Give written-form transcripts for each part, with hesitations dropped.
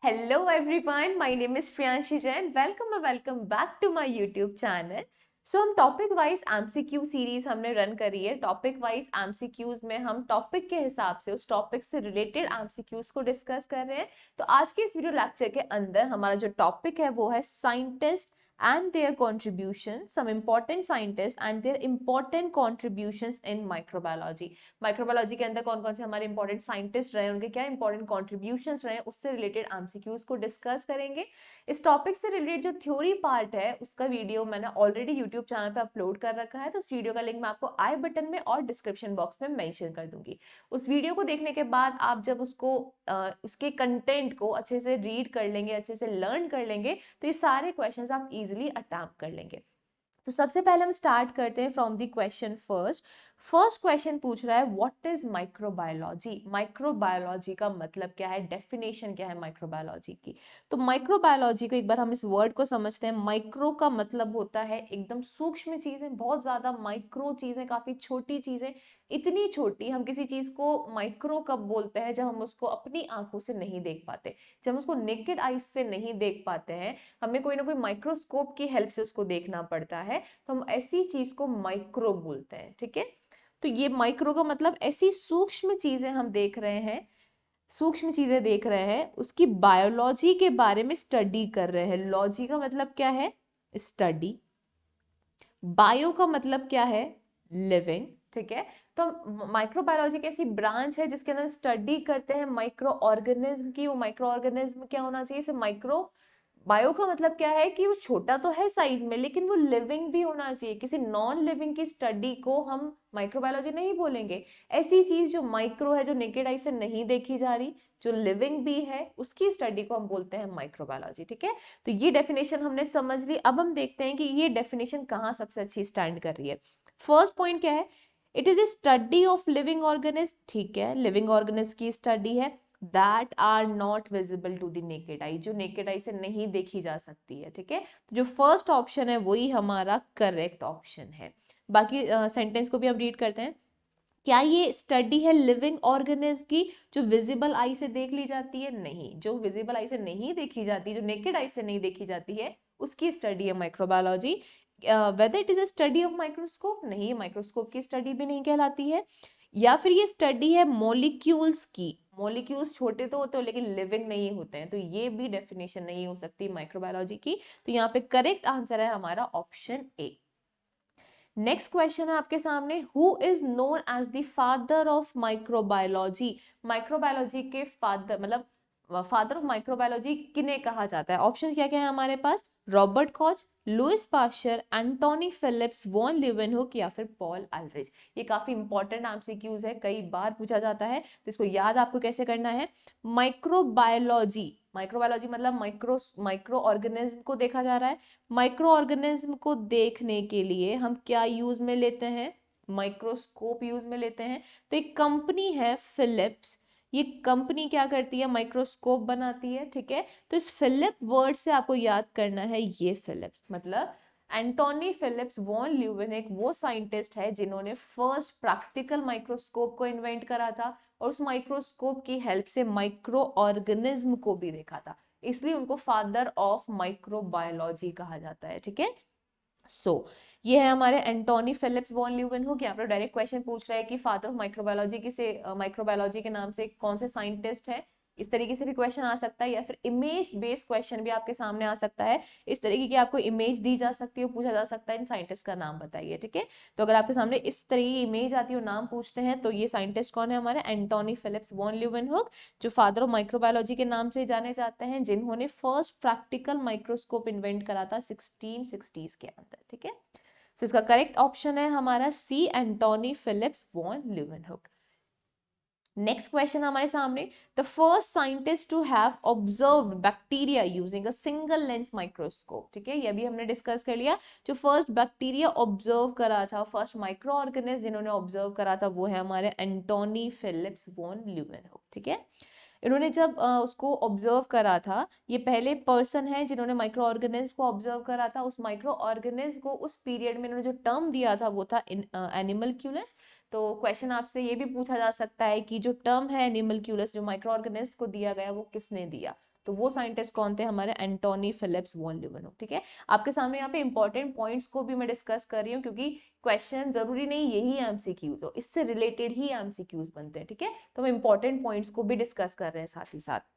Hello everyone, my name is Priyanshi Jain. Welcome back to my YouTube channel. हम topic wise MCQ series हमने run करी है। Topic wise MCQs में हम topic के हिसाब से उस टॉपिक से रिलेटेड एमसीक्यूज को डिस्कस कर रहे हैं। तो आज के इस वीडियो लेक्चर के अंदर हमारा जो टॉपिक है वो है scientist and their contributions, some important scientists and their important contributions in microbiology. Microbiology के अंदर कौन कौन से हमारे इंपॉर्टेंट साइंटिस्ट रहे, उनके क्या इंपॉर्टेंट कॉन्ट्रीब्यूशंस रहे, उससे रिलेटेड एमसीक्यूज को डिस्कस करेंगे। इस टॉपिक से रिलेटेड जो थ्योरी पार्ट है उसका वीडियो मैंने ऑलरेडी यूट्यूब चैनल पे अपलोड कर रखा है, तो उस वीडियो का लिंक मैं आपको आई बटन में और डिस्क्रिप्शन बॉक्स में मेंशन कर दूंगी। उस वीडियो को देखने के बाद आप जब उसको उसके कंटेंट को अच्छे से रीड कर लेंगे, अच्छे से लर्न कर लेंगे, तो ये सारे क्वेश्चंस आप इजीली अटैम्प्ट कर लेंगे। तो सबसे पहले हम स्टार्ट करते हैं from the question first question पूछ रहा है व्हाट इज माइक्रोबायोलॉजी। माइक्रोबायोलॉजी का मतलब क्या है, डेफिनेशन क्या है माइक्रोबायोलॉजी की। तो माइक्रोबायोलॉजी को एक बार हम इस वर्ड को समझते हैं। माइक्रो का मतलब होता है एकदम सूक्ष्म चीजें, बहुत ज्यादा माइक्रो चीजें, काफी छोटी चीजें, इतनी छोटी। हम किसी चीज को माइक्रो कब बोलते हैं, जब हम उसको अपनी आंखों से नहीं देख पाते, जब हम उसको नेकेड आइज से नहीं देख पाते हैं, हमें कोई ना कोई माइक्रोस्कोप की हेल्प से उसको देखना पड़ता है, तो हम ऐसी चीज को माइक्रो बोलते हैं। ठीक है, तो ये माइक्रो का मतलब ऐसी सूक्ष्म चीजें हम देख रहे हैं, सूक्ष्म चीजें देख रहे हैं, उसकी बायोलॉजी के बारे में स्टडी कर रहे हैं। लॉजी का मतलब क्या है, स्टडी। बायो का मतलब क्या है, लिविंग। ठीक है, तो माइक्रोबायोलॉजी की ऐसी ब्रांच है जिसके अंदर स्टडी करते हैं माइक्रो ऑर्गेनिज्म की। वो माइक्रो ऑर्गेनिज्म क्या होना चाहिए, इसे माइक्रो। बायो का मतलब क्या है कि वो छोटा तो है साइज में, लेकिन वो लिविंग भी होना चाहिए। किसी नॉन लिविंग की स्टडी को हम माइक्रोबायोलॉजी नहीं बोलेंगे। ऐसी चीज जो माइक्रो है, जो नेकेड आई से नहीं देखी जा रही, जो लिविंग भी है, उसकी स्टडी को हम बोलते हैं माइक्रोबायोलॉजी। ठीक है, तो ये डेफिनेशन हमने समझ ली। अब हम देखते हैं कि ये डेफिनेशन कहाँ सबसे अच्छी स्टैंड कर रही है। फर्स्ट पॉइंट क्या है, it is a study of living organism. ठीक है, लिविंग ऑर्गेनिज्म की स्टडी है that are not visible to the naked eye, जो naked eye से नहीं देखी जा सकती है। ठीक है, तो जो फर्स्ट ऑप्शन है वही हमारा करेक्ट ऑप्शन है। बाकी सेंटेंस को भी हम रीड करते हैं। क्या ये स्टडी है लिविंग ऑर्गेनिज्म की जो विजिबल आई से देख ली जाती है? नहीं, जो विजिबल आई से नहीं देखी जाती, जो नेकेड आई से नहीं देखी जाती है, उसकी स्टडी है microbiology. Whether it is a study of microscope? नहीं, माइक्रोस्कोप की स्टडी भी नहीं कहलाती है। या फिर ये स्टडी है मॉलिक्यूल्स की? मॉलिक्यूल्स छोटे तो होते हैं लेकिन लिविंग नहीं होते हैं, तो ये भी डेफिनेशन नहीं हो सकती माइक्रोबायोलॉजी की। तो यहाँ पे करेक्ट आंसर है हमारा ऑप्शन ए। नेक्स्ट क्वेश्चन है आपके सामने, who is known as the father of microbiology. Microbiology के फादर मतलब फादर ऑफ माइक्रोबायोलॉजी किन्हें कहा जाता है? ऑप्शन क्या क्या है हमारे पास, Robert Koch, Louis Pasteur, Antonie Philips, van Leeuwenhoek या फिर पॉल एलरिच। ये काफी इंपॉर्टेंट एमसीक्यूज है, कई बार पूछा जाता है, तो इसको याद आपको कैसे करना है। माइक्रोबायोलॉजी, माइक्रोबायोलॉजी मतलब माइक्रो ऑर्गेनिज्म को देखा जा रहा है। माइक्रो ऑर्गेनिज्म को देखने के लिए हम क्या यूज में लेते हैं, माइक्रोस्कोप यूज में लेते हैं। तो एक कंपनी है फिलिप्स, ये कंपनी क्या करती है, माइक्रोस्कोप बनाती है। ठीक है, तो इस फिलिप वर्ड से आपको याद करना है ये फिलिप्स मतलब एंटोनी फिलिप्स वॉन ल्यूवेनिक वो साइंटिस्ट है जिन्होंने फर्स्ट प्रैक्टिकल माइक्रोस्कोप को इन्वेंट करा था, और उस माइक्रोस्कोप की हेल्प से माइक्रो ऑर्गेनिज्म को भी देखा था, इसलिए उनको फादर ऑफ माइक्रोबायोलॉजी कहा जाता है। ठीक है, ये है हमारे एंटोनी फिलिप्स वॉन ल्यूवेनहुक। यहाँ पर डायरेक्ट क्वेश्चन पूछ रहा है कि फादर ऑफ माइक्रोबायोलॉजी किसे, माइक्रोबायोलॉजी के नाम से कौन से साइंटिस्ट है। इस तरीके से भी क्वेश्चन आ सकता है, या फिर इमेज बेस्ड क्वेश्चन भी आपके सामने आ सकता है। इस तरीके की आपको इमेज दी जा सकती है, पूछा जा सकता है इन साइंटिस्ट का नाम बताइए। ठीक है, तो अगर आपके सामने इस तरीके की इमेज आती है और नाम पूछते हैं, तो ये साइंटिस्ट कौन है हमारे, एंटोनी फिलिप्स वॉन ल्यूवेनहुक, जो फादर ऑफ माइक्रोबायोलॉजी के नाम से जाने जाते हैं, जिन्होंने फर्स्ट प्रैक्टिकल माइक्रोस्कोप इन्वेंट करा था 1660s के अंदर। ठीक है, तो इसका करेक्ट ऑप्शन है हमारा C, Antonie Philips van Leeuwenhoek. Next question हमारे सामने, the first scientist to have observed bacteria using a single lens microscope. ठीक है, ये भी हमने डिस्कस कर लिया। जो फर्स्ट बैक्टीरिया ऑब्जर्व करा था, फर्स्ट माइक्रो ऑर्गेनिज्म जिन्होंने ऑब्जर्व करा था, वो है हमारे एंटोनी फिलिप्स वॉन ल्यूवेनहुक। ठीक है, इन्होंने जब उसको ऑब्जर्व करा था, ये पहले पर्सन है जिन्होंने माइक्रो ऑर्गेनिज्म को ऑब्जर्व करा था। उस माइक्रो ऑर्गेनिज्म को उस पीरियड में इन्होंने जो टर्म दिया था वो था एनिमलक्यूलस। तो क्वेश्चन आपसे ये भी पूछा जा सकता है कि जो टर्म है एनिमलक्यूलस, जो माइक्रो ऑर्गेनिज्म को दिया गया, वो किसने दिया? तो वो साइंटिस्ट कौन थे? हमारे एंटोनी फिलिप्स वॉन ल्यूवेनहुक। ठीक है, आपके सामने यहाँ पे इंपॉर्टेंट पॉइंट्स को भी मैं डिस्कस कर रही हूँ, क्योंकि क्वेश्चन जरूरी नहीं यही एमसीक्यूज हो, इससे रिलेटेड ही एमसीक्यूज बनते हैं। ठीक है, तो हम इंपॉर्टेंट पॉइंट्स को भी डिस्कस कर रहे हैं साथ ही साथ।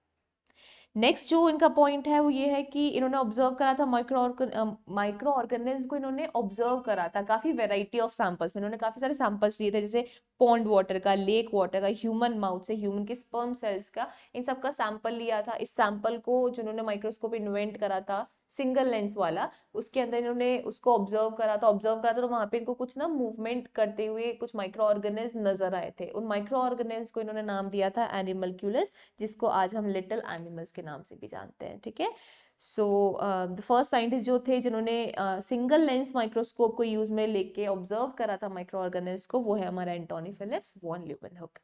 नेक्स्ट जो इनका पॉइंट है वो ये है कि इन्होंने ऑब्जर्व करा था माइक्रो ऑर्गेनिज्म को इन्होंने ऑब्जर्व करा था काफी वेराइटी ऑफ सैंपल्स में। इन्होंने काफी सारे सैंपल्स लिए थे, जैसे पॉन्ड वाटर का, लेक वाटर का, ह्यूमन माउथ से, ह्यूमन के स्पर्म सेल्स का, इन सब का सैंपल लिया था। इस सैंपल को जिन्होंने माइक्रोस्कोप इन्वेंट करा था सिंगल लेंस वाला, उसके अंदर इन्होंने उसको ऑब्जर्व करा था तो वहां पे इनको कुछ ना मूवमेंट करते हुए कुछ माइक्रो ऑर्गेनिज्म नजर आए थे। उन माइक्रो ऑर्गेनिज्म को इन्होंने नाम दिया था एनिमल्क्यूलस, जिसको आज हम लिटिल एनिमल्स के नाम से भी जानते हैं। ठीक है, सो द फर्स्ट साइंटिस्ट जो थे जिन्होंने सिंगल लेंस माइक्रोस्कोप को यूज में लेके ऑब्जर्व करा था माइक्रो ऑर्गेनिज्म को, वो है हमारा Antonie Philips van Leeuwenhoek.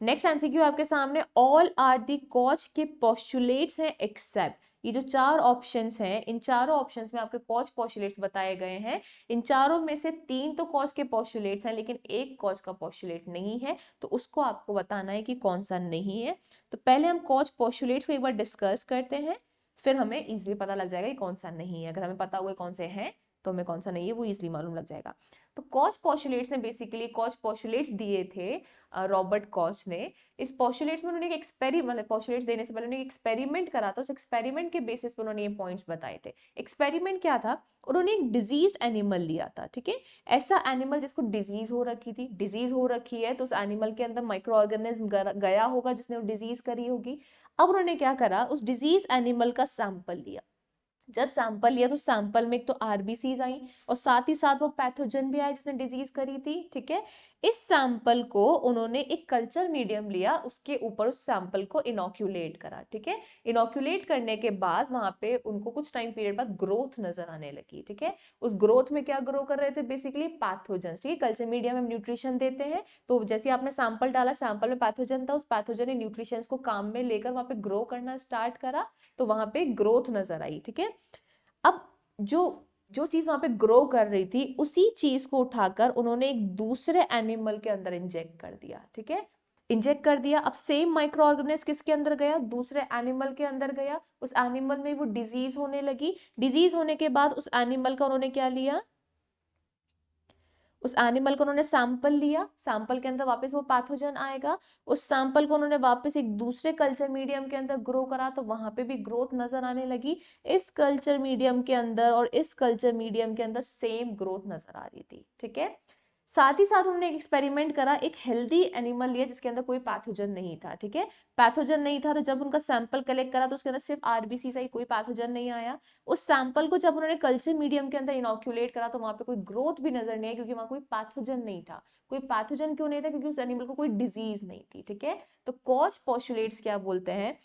Next MCQ आपके सामने, ऑल आर दी कॉच के पोस्टुलेट्स हैं एक्सेप्ट। ये जो चार ऑप्शंस हैं, इन चारों ऑप्शंस में आपके कॉच पोस्टुलेट्स बताए गए हैं। इन चारों में से तीन तो कॉच के पोस्टुलेट्स हैं, लेकिन एक कॉच का पोस्टुलेट नहीं है, तो उसको आपको बताना है कि कौन सा नहीं है। तो पहले हम कॉच पोस्टुलेट्स को एक बार डिस्कस करते हैं, फिर हमें इजिली पता लग जाएगा कि कौन सा नहीं है। अगर हमें पता हुआ कौन से हैं तो हमें कौन सा नहीं है वो इजिली मालूम लग जाएगा। तो कॉच पोस्टुलेट्स ने बेसिकली कॉच पोस्टुलेट्स दिए थे रॉबर्ट कॉच ने। इस पोस्टुलेट्स में उन्होंने एक एक्सपेरिमेंट, पोस्टुलेट्स देने से पहले उन्होंने एक एक्सपेरिमेंट करा था। उस एक्सपेरिमेंट के बेसिस पर उन्होंने ये पॉइंट्स बताए थे। एक्सपेरिमेंट क्या था? उन्होंने एक डिजीज एनिमल लिया था। ठीक है, ऐसा एनिमल जिसको डिजीज हो रखी थी, डिजीज हो रखी है तो उस एनिमल के अंदर माइक्रो ऑर्गेनिज्म गया होगा जिसने वो डिजीज करी होगी। अब उन्होंने क्या करा, उस डिजीज एनिमल का सैंपल लिया। जब सैंपल लिया तो सैंपल में एक तो आरबीसीज आई और साथ ही साथ वो पैथोजन भी आया जिसने डिजीज करी थी। ठीक है, इस सैंपल को उन्होंने एक कल्चर मीडियम लिया, उसके ऊपर उस सैंपल को इनोक्यूलेट करा। ठीक है, इनोक्यूलेट करने के बाद वहां पे उनको कुछ टाइम पीरियड बाद ग्रोथ नजर आने लगी। ठीक है, उस ग्रोथ में क्या ग्रो कर रहे थे? Basically pathogen. ठीक है, कल्चर मीडियम में न्यूट्रिशन देते हैं, तो जैसे आपने सैंपल डाला, सैंपल में पैथोजन था, उस पैथोजन ने न्यूट्रिशन को काम में लेकर वहां पे ग्रो करना स्टार्ट करा, तो वहां पे ग्रोथ नजर आई। ठीक है, अब जो जो चीज वहां पे ग्रो कर रही थी, उसी चीज को उठाकर उन्होंने एक दूसरे एनिमल के अंदर इंजेक्ट कर दिया। ठीक है, इंजेक्ट कर दिया। अब सेम माइक्रो ऑर्गेनिज्म किसके अंदर गया? दूसरे एनिमल के अंदर गया। उस एनिमल में वो डिजीज होने लगी। डिजीज होने के बाद उस एनिमल का उन्होंने क्या लिया? उस एनिमल को उन्होंने सैंपल लिया, सैंपल के अंदर वापस वो पैथोजन आएगा। उस सैंपल को उन्होंने वापस एक दूसरे कल्चर मीडियम के अंदर ग्रो करा, तो वहां पे भी ग्रोथ नजर आने लगी। इस कल्चर मीडियम के अंदर और इस कल्चर मीडियम के अंदर सेम ग्रोथ नजर आ रही थी। ठीक है, साथ ही साथ उन्होंने एक एक्सपेरिमेंट करा, एक हेल्दी एनिमल लिया जिसके अंदर कोई पैथोजन नहीं था। ठीक है, पैथोजन नहीं था, तो जब उनका सैंपल कलेक्ट करा तो उसके अंदर सिर्फ आरबीसी से ही, कोई पैथोजन नहीं आया। उस सैंपल को जब उन्होंने कल्चर मीडियम के अंदर इनोक्यूलेट करा तो वहां पे कोई ग्रोथ भी नजर नहीं आई, क्योंकि वहां कोई पैथोजन नहीं था। कोई पैथोजन क्यों नहीं था? क्योंकि उस एनिमल को कोई डिजीज नहीं थी। ठीक है, तो कॉच पोस्टुलेट्स क्या बोलते हैं,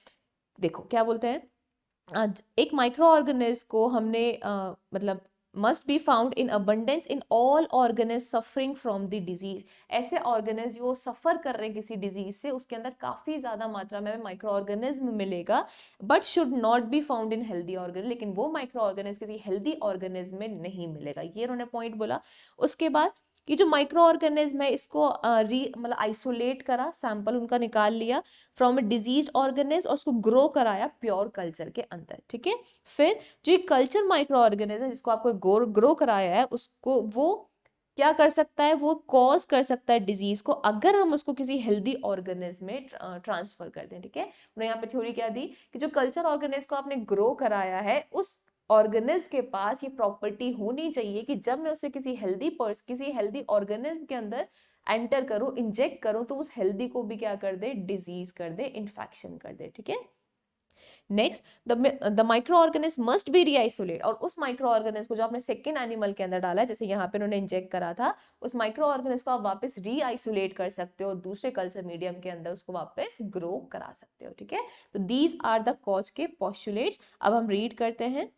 देखो क्या बोलते हैं। एक माइक्रो ऑर्गेनिज्म को हमने मतलब must be found in abundance in all organism suffering from the disease. ऐसे ऑर्गेनिज्म जो सफर कर रहे हैं किसी डिजीज से, उसके अंदर काफी ज्यादा मात्रा में माइक्रो ऑर्गेनिज्म मिलेगा, but should not be found in healthy organism. लेकिन वो माइक्रो ऑर्गेनिज्म किसी हेल्दी ऑर्गेनिज्म में नहीं मिलेगा, ये उन्होंने पॉइंट बोला। उसके बाद कि जो माइक्रो ऑर्गेनिज्म है इसको मतलब आइसोलेट करा, सैंपल उनका निकाल लिया फ्रॉम अ डिजीज ऑर्गेनिज्म और उसको ग्रो कराया प्योर कल्चर के अंदर। ठीक है, फिर जो एक कल्चर माइक्रो ऑर्गेनिज्म है जिसको आपको ग्रो कराया है, उसको वो क्या कर सकता है? वो कॉज कर सकता है डिजीज को, अगर हम उसको किसी हेल्दी ऑर्गेनिज्म में ट्रांसफर कर दें। ठीक है, उन्होंने यहाँ पे थ्योरी क्या दी कि जो कल्चर ऑर्गेनिज्म को आपने ग्रो कराया है, उस ऑर्गेनिज्म के पास ये प्रॉपर्टी होनी चाहिए कि जब मैं उसे किसी हेल्दी ऑर्गेनिज्म के अंदर एंटर करूं, इंजेक्ट करूं, तो उस हेल्दी को भी क्या कर दे? डिजीज कर दे, इन्फेक्शन कर दे। ठीक है, next the microorganism must be reisolate. और उस माइक्रो ऑर्गेनिज्म को जो आपने सेकेंड एनिमल के अंदर डाला है, जैसे यहाँ पे उन्होंने इंजेक्ट करा था, उस माइक्रो ऑर्गेनिज्म को आप वापस रीआइसोलेट कर सकते हो और दूसरे कल्चर मीडियम के अंदर उसको वापस ग्रो करा सकते हो। ठीक है, तो दीज आर द कॉज के पोस्टुलेट्स। अब हम रीड करते हैं।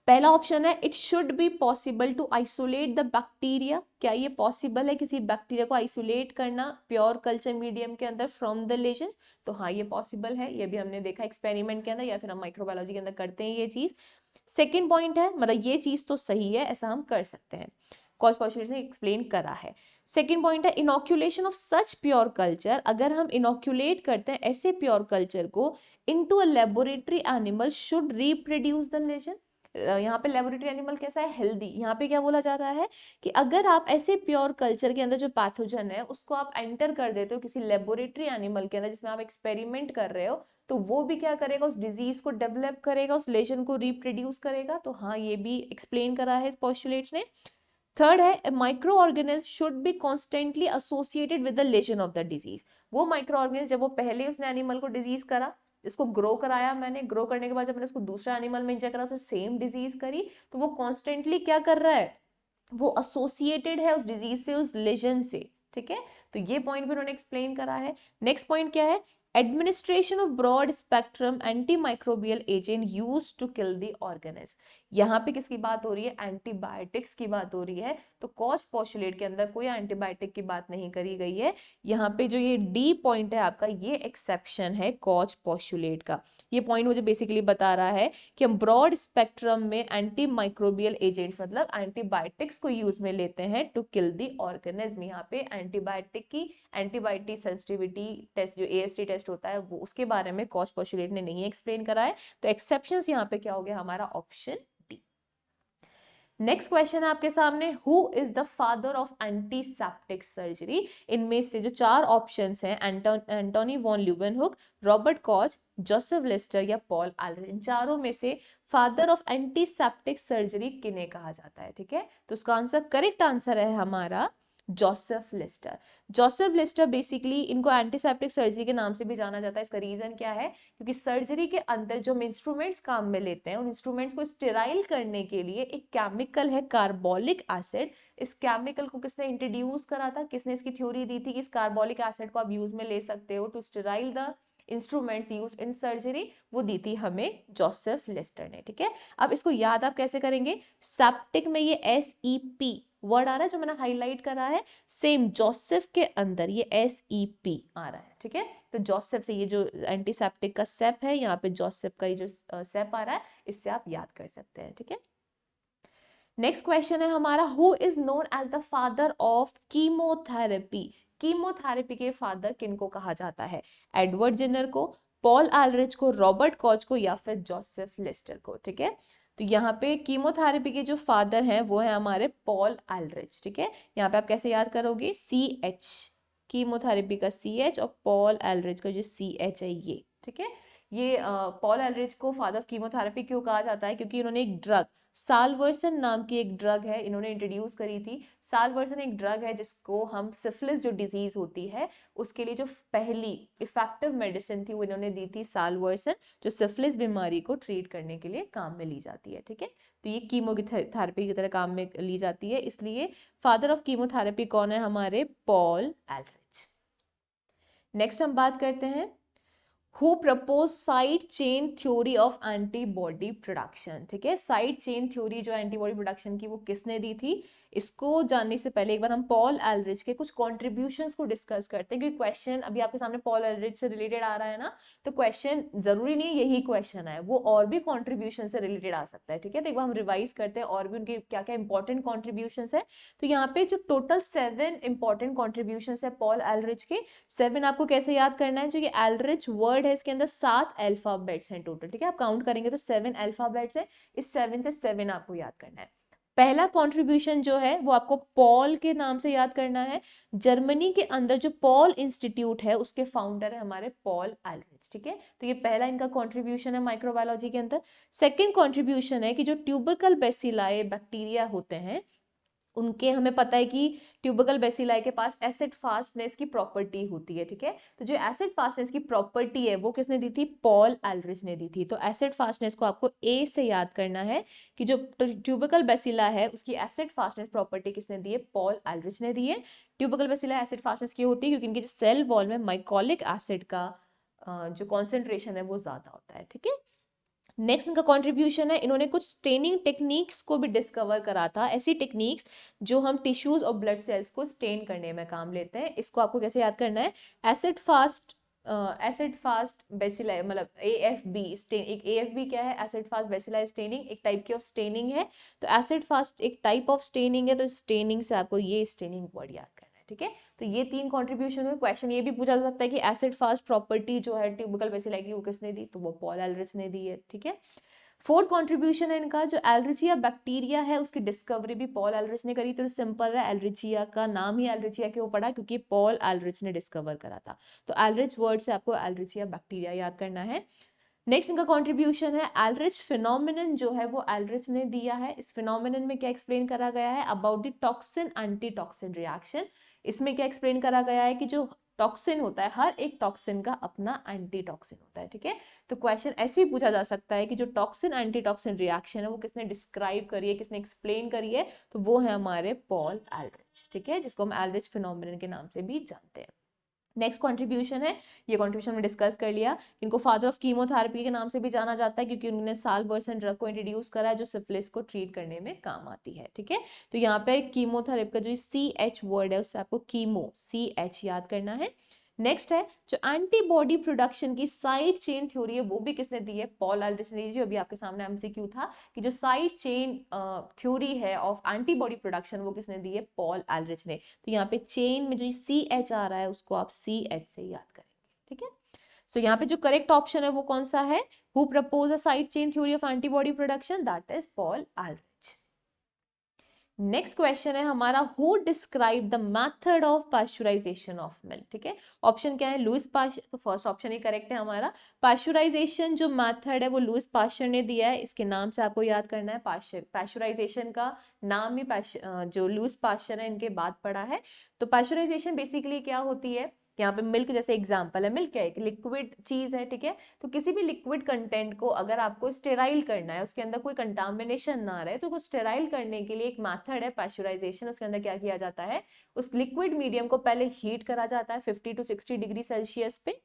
पहला ऑप्शन है, it should be possible to isolate the bacteria. क्या ये पॉसिबल है किसी बैक्टीरिया को आइसोलेट करना प्योर कल्चर मीडियम के अंदर फ्रॉम द लेजेंड्स? तो हाँ, ये पॉसिबल है, ये भी हमने देखा एक्सपेरिमेंट के अंदर या फिर हम माइक्रोबायोलॉजी के अंदर करते हैं ये चीज। सेकेंड पॉइंट है, मतलब ये चीज तो सही है, ऐसा हम कर सकते हैं। कॉज पॉस्टुलेट्स ने एक्सप्लेन करा है। सेकेंड पॉइंट है inoculation of such pure culture, अगर हम इनोक्यूलेट करते हैं ऐसे प्योर कल्चर को into a laboratory animal should reproduce the lesion. यहाँ पे लेबोरेटरी एनिमल कैसा है, हेल्दी। यहाँ पे क्या बोला जा रहा है कि अगर आप ऐसे प्योर कल्चर के अंदर जो पैथोजन है उसको आप एंटर कर देते हो किसी लेबोरेटरी एनिमल के अंदर जिसमें आप एक्सपेरिमेंट कर रहे हो, तो वो भी क्या करेगा, उस डिजीज को डेवलप करेगा, उस लेजन को रिप्रोड्यूस करेगा। तो हाँ, ये भी एक्सप्लेन करा है इस पोस्टुलेट्स ने। थर्ड है micro organism should be constantly associated with the lesion of the disease. वो माइक्रो ऑर्गेनिज्म जब वो पहले उसने एनिमल को डिजीज करा, इसको ग्रो कराया मैंने, ग्रो करने के बाद जब मैंने उसको दूसरा एनिमल में इंजेक्ट करा तो सेम डिजीज करी, तो वो कॉन्स्टेंटली क्या कर रहा है, वो एसोसिएटेड है उस डिजीज से, उस लेजन से। ठीक है, तो ये पॉइंट भी उन्होंने एक्सप्लेन करा है। नेक्स्ट पॉइंट क्या है, administration of broad spectrum antimicrobial agent use to kill the organism. यहाँ पे किसकी बात हो रही है, एंटीबायोटिक्स की बात हो रही है। तो कॉज पोस्टुलेट के अंदर कोई एंटीबायोटिक की बात नहीं करी गई है। यहाँ पे जो ये डी पॉइंट है आपका, ये एक्सेप्शन है कॉज पोस्टुलेट का। ये पॉइंट मुझे बेसिकली बता रहा है कि हम ब्रॉड स्पेक्ट्रम में एंटी माइक्रोबियल एजेंट्स मतलब एंटीबायोटिक्स को यूज में लेते हैं टू किल द ऑर्गेनिज्म। यहाँ पे एंटीबायोटिक की एंटीबायोटिक सेंसिटिविटी टेस्ट जो एएसटी टेस्ट होता है वो उसके बारे में कॉज पोस्टुलेट ने नहीं एक्सप्लेन करा है। तो एक्सेप्शंस यहाँ पे क्या हो गया हमारा, ऑप्शन डी। नेक्स्ट क्वेश्चन है आपके सामने, who is the father of antiseptic surgery. इनमें से जो चार ऑप्शंस हैं, Antonie van Leeuwenhoek, Robert Koch, Joseph Lister या पॉल एलरेज, इन चारों में से फादर ऑफ एंटीसेप्टिक सर्जरी किन्हें कहा जाता है। ठीक है, तो उसका आंसर, करेक्ट आंसर है हमारा Joseph Lister. Joseph Lister basically, इनको एंटीसेप्टिक सर्जरी के नाम से भी जाना जाता है। इसका रीजन क्या है, क्योंकि सर्जरी के अंदर जो हम इंस्ट्रूमेंट्स काम में लेते हैं उन इंस्ट्रूमेंट्स को स्टेराइल करने के लिए एक केमिकल है कार्बोलिक एसिड। इस केमिकल को किसने इंट्रोड्यूस करा था, किसने इसकी थ्योरी दी थी कि इस कार्बोलिक एसिड को आप यूज में ले सकते हो to sterile the instruments use in surgery, वो दी थी हमें जोसेफ लिस्टर ने। ठीक है, अब इसको याद आप कैसे करेंगे, सेप्टिक में ये SEP वर्ड आ रहा है जो मैंने हाईलाइट करा है, सेम जोसेफ के अंदर ये SEP आ रहा है। ठीक है, तो जोसेफ से ये जो एंटीसेप्टिक का सेप है, यहाँ पे जोसेफ का ये जो सेप आ रहा है, इससे आप याद कर सकते हैं। ठीक है, नेक्स्ट क्वेश्चन है हमारा, who is known as the father of chemotherapy. Chemotherapy के फादर किनको कहा जाता है, एडवर्ड जेनर को, पॉल एलरिच को, रॉबर्ट कॉच को या फिर जोसेफ लिस्टर को। ठीक है, तो यहाँ पे कीमोथेरेपी के जो फादर हैं वो है हमारे पॉल एलरिच। ठीक है, यहाँ पे आप कैसे याद करोगे, CH, कीमोथेरेपी का CH और पॉल एलरिच का जो CH है ये। ठीक है, ये पॉल एलरिच को फादर ऑफ कीमोथेरेपी क्यों कहा जाता है, क्योंकि इन्होंने एक ड्रग, सालवर्सन नाम की एक ड्रग है, इन्होंने इंट्रोड्यूस करी थी। सालवर्सन एक ड्रग है जिसको हम सिफिलिस जो डिजीज होती है उसके लिए जो पहली इफेक्टिव मेडिसिन थी वो इन्होंने दी थी, सालवर्सन, जो सिफिलिस बीमारी को ट्रीट करने के लिए काम में ली जाती है। ठीक है, तो ये कीमोथेरेपी की तरह काम में ली जाती है, इसलिए फादर ऑफ कीमोथेरेपी कौन है हमारे, पॉल एलरिच। नेक्स्ट हम बात करते हैं, who proposed side chain theory of antibody production. ठीक है, साइड चेन थ्योरी जो एंटीबॉडी प्रोडक्शन की वो किसने दी थी, इसको जानने से पहले एक बार हम पॉल एलरिच के कुछ कॉन्ट्रीब्यूशंस को डिस्कस करते हैं, क्योंकि क्वेश्चन अभी आपके सामने पॉल एलरिच से रिलेटेड आ रहा है ना, तो क्वेश्चन जरूरी नहीं यही क्वेश्चन है, वो और भी कॉन्ट्रीब्यूशन से रिलेटेड आ सकता है। ठीक है, तो एक बार हम रिवाइज करते हैं और भी उनके क्या क्या इंपॉर्टेंट कॉन्ट्रीब्यूशंस है। तो यहाँ पे जो टोटल 7 इंपॉर्टेंट कॉन्ट्रीब्यूशंस है पॉल एलरिच के, 7 आपको कैसे याद करना है, जो ये एलरिच वर्ड है इसके अंदर 7 अल्फाबेट्स हैं टोटल। ठीक है, आप काउंट करेंगे तो 7 अल्फाबेट्स है, इस 7 से 7 आपको याद करना है। पहला कंट्रीब्यूशन जो है वो आपको पॉल के नाम से याद करना है। जर्मनी के अंदर जो पॉल इंस्टीट्यूट है उसके फाउंडर है हमारे पॉल एलरिच। ठीक है, तो ये पहला इनका कंट्रीब्यूशन है माइक्रोबायोलॉजी के अंदर। सेकंड कंट्रीब्यूशन है कि जो ट्यूबरकल बेसिलाई बैक्टीरिया होते हैं उनके, हमें पता है कि ट्यूबरकल बेसिलाई के पास एसिड फास्टनेस की प्रॉपर्टी होती है। ठीक है, तो जो एसिड फास्टनेस की प्रॉपर्टी है वो किसने दी थी, पॉल एलरिच ने दी थी। तो एसिड फास्टनेस को आपको ए से याद करना है कि जो ट्यूबरकल बेसिला है उसकी एसिड फास्टनेस प्रॉपर्टी किसने दी है, पॉल एलरिच ने दी है। ट्यूबरकल बेसिला एसिड फास्टनेस की होती है क्योंकि इनकी जो सेल वॉल में माइकोलिक एसिड का जो कॉन्सेंट्रेशन है वो ज्यादा होता है। ठीक है, नेक्स्ट इनका कंट्रीब्यूशन है, इन्होंने कुछ स्टेनिंग टेक्निक्स को भी डिस्कवर करा था, ऐसी टेक्निक्स जो हम टिश्यूज और ब्लड सेल्स को स्टेन करने में काम लेते हैं। इसको आपको कैसे याद करना है, acid fast acid fast bacilli, मतलब AFB स्टेन, एक AFB क्या है, एसिड फास्ट बेसिलाई स्टेनिंग, एक टाइप की ऑफ स्टेनिंग है। तो एसिड फास्ट एक टाइप ऑफ स्टेनिंग है, तो स्टेनिंग से आपको ये स्टेनिंग वर्ड याद करना है, ठीक है। तो ये 3 कंट्रीब्यूशन हुए। क्वेश्चन ये भी पूछा जा सकता है कि एसिड फास्ट प्रॉपर्टी जो है ट्यूबिकल बेसिलाई की वो किसने दी, तो वो पॉल एलरिच ने दी है, ठीक है। फोर्थ कंट्रीब्यूशन है इनका, जो एल्ड्रिचिया बैक्टीरिया है उसकी डिस्कवरी भी पॉल एलरिच ने करी। तो सिंपल है, एल्ड्रिचिया का नाम ही एल्ड्रिचिया क्यों पड़ा, क्योंकि पॉल एलरिच ने डिस्कवर करा था। तो एल्ड्रिच वर्ड से आपको एल्ड्रिचिया बैक्टीरिया याद करना है। नेक्स्ट इनका कंट्रीब्यूशन है एल्ड्रिच फिनोमिनन, जो है वो एल्ड्रिच ने दिया है। इस फिनोमिनन में क्या एक्सप्लेन करा गया है, about the toxin anti toxin reaction. इसमें क्या एक्सप्लेन करा गया है कि जो टॉक्सिन होता है, हर एक टॉक्सिन का अपना एंटी टॉक्सिन होता है, ठीक है। तो क्वेश्चन ऐसे ही पूछा जा सकता है कि जो टॉक्सिन एंटी टॉक्सिन रिएक्शन है वो किसने डिस्क्राइब करी है, किसने एक्सप्लेन करी है, तो वो है हमारे पॉल एल्ड्रिच, ठीक है, जिसको हम एल्ड्रिच फिनोमिनन के नाम से भी जानते हैं। नेक्स्ट कंट्रीब्यूशन है, ये कंट्रीब्यूशन में डिस्कस कर लिया, इनको फादर ऑफ कीमोथेरेपी के नाम से भी जाना जाता है, क्योंकि उन्होंने साल्वर्सन ड्रग को इंट्रोड्यूस करा है जो सिफिलिस को ट्रीट करने में काम आती है, ठीक है। तो यहाँ पे कीमोथेरेपी का जो CH वर्ड है उससे आपको कीमो CH याद करना है। नेक्स्ट है जो एंटीबॉडी प्रोडक्शन की साइड चेन थ्योरी है वो भी किसने दी है, पॉल एल्ड्रिच ने दी, जो अभी आपके सामने MCQ था कि जो साइड चेन थ्योरी है ऑफ एंटीबॉडी प्रोडक्शन वो किसने दी है, पॉल एल्ड्रिच ने। तो यहाँ पे चेन में जो CH आ रहा है उसको आप CH से याद करेंगे, ठीक है। सो यहाँ पे जो करेक्ट ऑप्शन है वो कौन सा है, who propose a side chain theory of antibody production, that is Paul Aldrich. Next question है हमारा, who describe the method of pasteurisation of milk, ठीक है। ऑप्शन क्या है, लुइस पाश्चर, तो फर्स्ट ऑप्शन ही करेक्ट है हमारा। पास्चुराइजेशन जो मेथड है वो लुइस पाश्चर ने दिया है, इसके नाम से आपको याद करना है। पास्चुराइजेशन का नाम ही जो लुइस पाश्चर है इनके बाद पड़ा है। तो पास्चुराइजेशन बेसिकली क्या होती है, यहाँ पे मिल्क जैसे एग्जांपल है, मिल्क क्या है, एक लिक्विड चीज है, ठीक है। तो किसी भी लिक्विड कंटेंट को अगर आपको स्टेराइल करना है, उसके अंदर कोई कंटामिनेशन ना रहे, तो कुछ स्टेराइल करने के लिए एक मेथड है पास्चुराइजेशन। उसके अंदर क्या किया जाता है, उस लिक्विड मीडियम को पहले हीट करा जाता है 50 to 60 डिग्री सेल्सियस पे।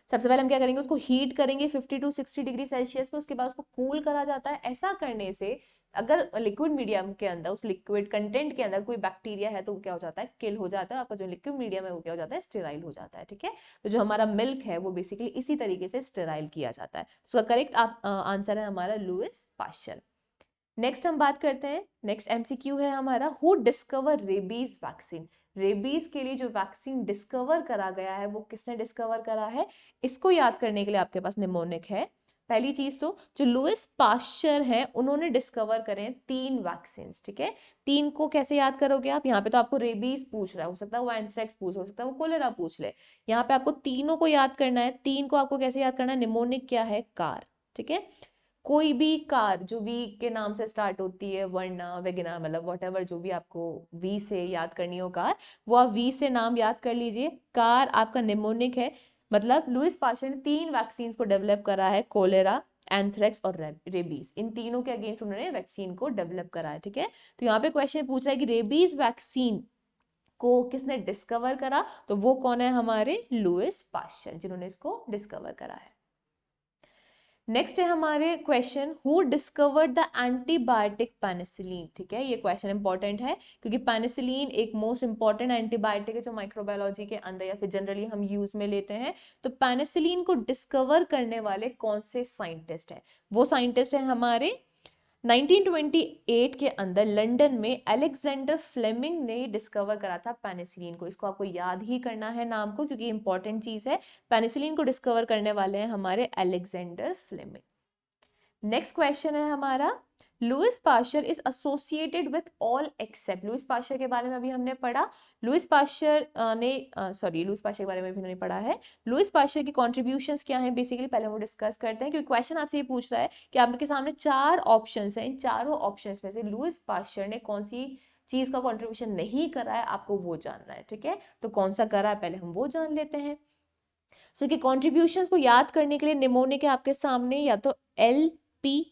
सबसे पहले हम क्या करेंगे, उसको हीट करेंगे 50 to 60 डिग्री सेल्सियस पे, उसके बाद उसको कूल करा जाता है। ऐसा करने से अगर लिक्विड मीडियम के अंदर, उस लिक्विड कंटेंट के अंदर कोई बैक्टीरिया है तो वो क्या हो जाता है, किल हो जाता है। आपका जो लिक्विड मीडियम है वो क्या हो जाता है, स्टेराइल हो जाता है, ठीक है। तो जो हमारा मिल्क है वो बेसिकली इसी तरीके से स्टेराइल किया जाता है। उसका करेक्ट आंसर है हमारा लुइस पाश्चर। नेक्स्ट हम बात करते हैं, नेक्स्ट MCQ है हमारा, who discover rabies vaccine. Rabies के लिए जो वैक्सीन डिस्कवर करा गया है वो किसने डिस्कवर करा है, इसको याद करने के लिए आपके पास निमोनिक है। पहली चीज तो जो लुइस पाश्चर है उन्होंने डिस्कवर करे 3 वैक्सीन, ठीक है। 3 को कैसे याद करोगे आप, यहाँ पे तो आपको रेबीज पूछ रहा है, हो सकता है वो एंथ्रेक्स पूछ, हो सकता है वो कोलेरा पूछ ले। यहाँ पे आपको तीनों को याद करना है। 3 को आपको कैसे याद करना है, निमोनिक क्या है, कार, ठीक है। कोई भी कार जो वी के नाम से स्टार्ट होती है, वर्ना वेगना, मतलब वॉट जो भी आपको वी से याद करनी हो कार, वो आप वी से नाम याद कर लीजिए। कार आपका निमोनिक है। मतलब लुइस पाश्चर ने 3 वैक्सीन को डेवलप करा है, कोलेरा, एंथ्रेक्स और रेबीज। इन तीनों के अगेंस्ट उन्होंने वैक्सीन को डेवलप करा है, ठीक है। तो यहाँ पे क्वेश्चन पूछ रहा है कि रेबीज वैक्सीन को किसने डिस्कवर करा, तो वो कौन है, हमारे लुइस पाश्चर, जिन्होंने इसको डिस्कवर करा है। नेक्स्ट है हमारे question, who discovered the antibiotic penicillin, ठीक है। ये क्वेश्चन इंपॉर्टेंट है क्योंकि पेनिसिलिन एक मोस्ट इंपॉर्टेंट एंटीबायोटिक है जो माइक्रोबायोलॉजी के अंदर या फिर जनरली हम यूज में लेते हैं। तो पेनिसिलिन को डिस्कवर करने वाले कौन से साइंटिस्ट हैं, वो साइंटिस्ट है हमारे 1928 के अंदर लंदन में अलेक्जेंडर फ्लेमिंग ने डिस्कवर करा था पेनिसिलिन को। इसको आपको याद ही करना है नाम को, क्योंकि इंपॉर्टेंट चीज है। पेनिसिलिन को डिस्कवर करने वाले हैं हमारे अलेक्जेंडर फ्लेमिंग। नेक्स्ट क्वेश्चन है हमारा, Louis Pasteur is associated with all except. Louis Pasteur के बारे में अभी हमने पढ़ा। लुइस पाश्चर लुइस पाश्चर के बारे में भी हमने पढ़ा है। लुइस पाश्चर की कॉन्ट्रीब्यूशंस क्या हैं, बेसिकली पहले हम डिस्कस करते हैं, क्योंकि क्वेश्चन आपसे ये पूछ रहा है कि आपके सामने 4 ऑप्शंस हैं, इन चारों ऑप्शंस में से लुइस पाश्चर ने कौन सी चीज का कॉन्ट्रीब्यूशन नहीं करा है, आपको वो जानना है, ठीक है। तो कौन सा करा है पहले हम वो जान लेते हैं। सो कि कॉन्ट्रीब्यूशंस को याद करने के लिए निमोनिक है आपके सामने, या तो LP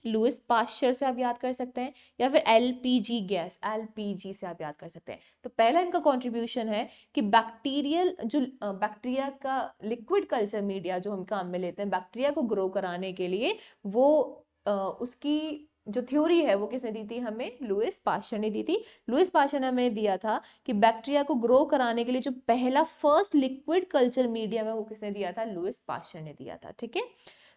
लुइस पाश्चर से आप याद कर सकते हैं, या फिर LPG गैस, LPG से आप याद कर सकते हैं। तो पहला इनका कॉन्ट्रीब्यूशन है कि बैक्टीरिया का लिक्विड कल्चर मीडिया जो हम काम में लेते हैं बैक्टीरिया को ग्रो कराने के लिए, वो उसकी जो थ्योरी है वो किसने दी थी हमें, लुइस पास्चर ने दी थी। लुइस पास्चर ने हमें दिया था कि बैक्टीरिया को ग्रो कराने के लिए जो पहला फर्स्ट लिक्विड कल्चर मीडियम है वो किसने दिया था, लुइस पास्चर ने दिया था, ठीक है।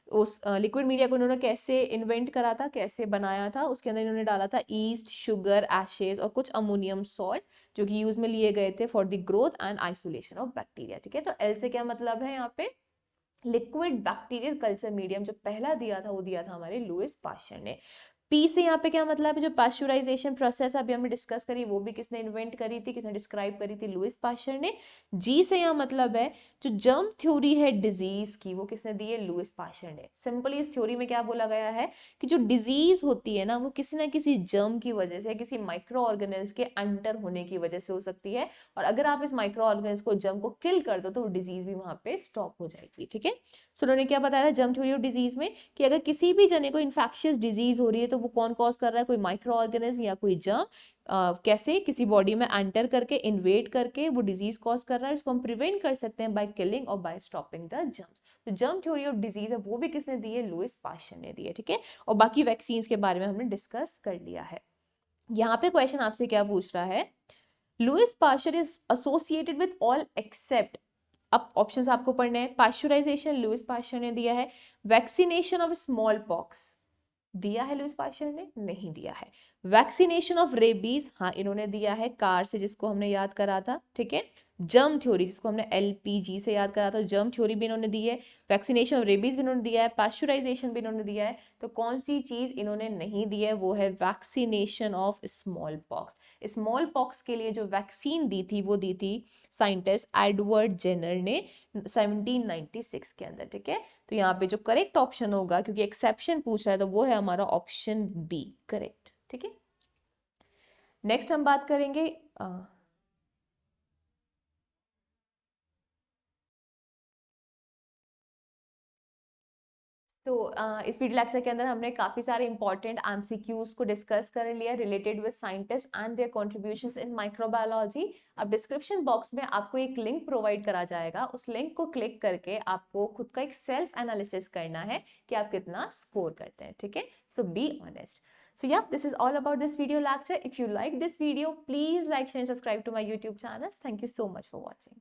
उस लिक्विड मीडिया को इन्होंने कैसे इन्वेंट करा था, कैसे बनाया था, उसके अंदर इन्होंने डाला था ईस्ट, शुगर, एशेज और कुछ अमोनियम सॉल्ट जो कि यूज में लिए गए थे for the growth and isolation of bacteria, ठीक है। तो एल से क्या मतलब है यहाँ पे, लिक्विड बैक्टीरियल कल्चर मीडियम जो पहला दिया था वो दिया था हमारे लुइस पास्चर ने। पी से यहाँ पे क्या मतलब है, जो पास्चुराइजेशन प्रोसेस अभी हमने डिस्कस करी वो भी किसने इन्वेंट करी थी, किसने डिस्क्राइब करी थी, लुइस पास्चर ने। जी से यहाँ मतलब है जो जर्म थ्योरी है डिजीज की वो किसने दी है, लुइस पास्चर ने। सिंपली इस थ्योरी में क्या बोला गया है कि जो डिजीज होती है ना वो किसी ना किसी जर्म की वजह से, किसी माइक्रो ऑर्गेनिज्म के अंटर होने की वजह से हो सकती है, और अगर आप इस माइक्रो ऑर्गेनिज्म को, जर्म को किल कर दो तो वो डिजीज भी वहां पे स्टॉप हो जाएगी, ठीक है। सो उन्होंने क्या बताया था जर्म थ्योरी ऑफ डिजीज में कि अगर किसी भी जने को इन्फेक्शियस डिजीज हो रही है तो वो कौन कॉज कर रहा है, कोई माइक्रो ऑर्गेनिज्म या कोई जर्म कैसे किसी बॉडी में एंटर करके, इन्वेड करके वो डिजीज कॉज कर रहा है। इसको हम प्रिवेंट कर सकते हैं बाय किलिंग और बाय स्टॉपिंग द जर्म्स। तो जर्म थ्योरी ऑफ डिजीज है वो भी किसने दी है, लुइस पास्चर ने दी है, ठीक है। और बाकी वैक्सीन के बारे में हमने डिस्कस कर लिया है। यहाँ पे क्वेश्चन आपसे क्या पूछ रहा है, Louis Pasteur is associated with all except, अब ऑप्शंस आपको पढ़ने हैं, पास्चुराइजेशन लुइस पास्चर ने दिया है, वैक्सीनेशन ऑफ स्मॉल पॉक्स दिया है लुइस पास्चर ने, नहीं दिया है, वैक्सीनेशन ऑफ रेबीज हाँ इन्होंने दिया है, कार से जिसको हमने याद करा था, ठीक है, जर्म थ्योरी जिसको हमने एलपीजी से याद करा था, जर्म थ्योरी भी इन्होंने दी है, वैक्सीनेशन ऑफ रेबीज भी इन्होंने दिया है, पास्चुराइजेशन भी इन्होंने दिया है। तो कौन सी चीज इन्होंने नहीं दी है, वो है vaccination of small pox. Small pox के लिए जो वैक्सीन दी थी वो दी थी साइंटिस्ट एडवर्ड जेनर ने 1796 के अंदर, ठीक है। तो यहाँ पे जो करेक्ट ऑप्शन होगा, क्योंकि एक्सेप्शन पूछ रहा है, तो वो है हमारा ऑप्शन बी करेक्ट, ठीक है। नेक्स्ट हम बात करेंगे तो इस वीडियो लेक्चर के अंदर हमने काफी सारे इंपॉर्टेंट एमसीक्यूज को डिस्कस कर लिया related with scientist and their contributions in microbiology. अब डिस्क्रिप्शन बॉक्स में आपको एक लिंक प्रोवाइड करा जाएगा, उस लिंक को क्लिक करके आपको खुद का एक सेल्फ एनालिसिस करना है कि आप कितना स्कोर करते हैं, ठीक है। So be honest. So yeah, this is all about this video lecture. If you like this video, please like, share and subscribe to my YouTube channel. Thank you so much for watching.